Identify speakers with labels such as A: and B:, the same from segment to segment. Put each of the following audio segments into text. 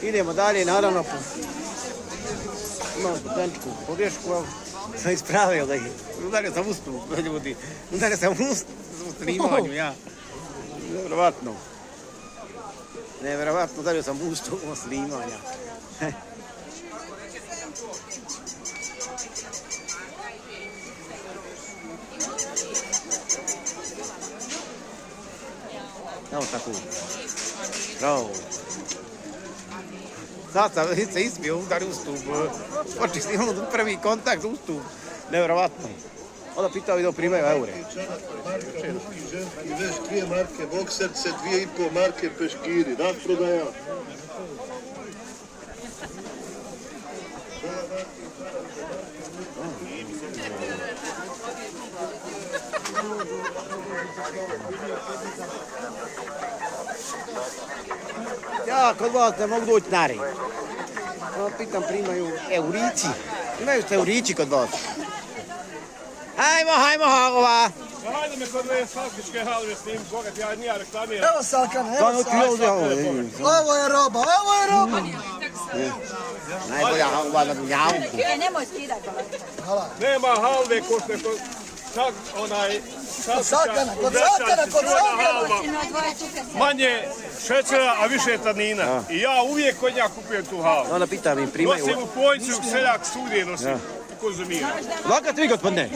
A: Idemo dalje, naravno. Imam studentičku pogrešku, ali sam ispravio da ih udario sam ustu, ljudi. Udario sam ustu u snimanju, ja. Nevjerovatno. Nevjerovatno, udario sam ustu u snimanja. Evo tako. Bravo. Sad sam se ispio, udario u stup. Oči snimamo prvi kontakt u stup. Nevjerovatno. Onda pitao i da primaju eure.
B: I veš 2 marke bokserce, 2,5 marke peškiri. Da, prodaja.
A: Ja, kod vas ne mogu doći na red. Pitam, primaju eurici. Imaju se eurici kod vas? Hajmo, ova.
C: Hajde me kod ove salkičke halve s njim, koga ti ja nija reklamiram.
D: Evo Salkana, evo Salkana. Ovo je roba.
A: Najbolja halva na dunjavku.
E: Nemoj skidati.
C: Nema halve ko što je kod onaj
D: Salkana, kod Salkana.
C: manje šećera, a više tanina. I ja uvijek kod njega kupujem tu halvu.
A: Onda pitam im, primaju...
C: Nosim u pojicu, seljak studije nosim. Konzumiram.
A: Laka vi, gospodine?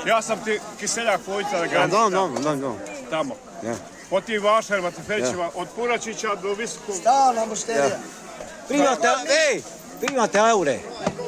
C: Ja sam ti kiseljak pojica na granici.
A: Dom.
C: Tamo.
A: Ja.
C: Po tim vašarima, teferićima, od Puračića do Visokog.
D: Stalna mušterija.
A: Primate eure.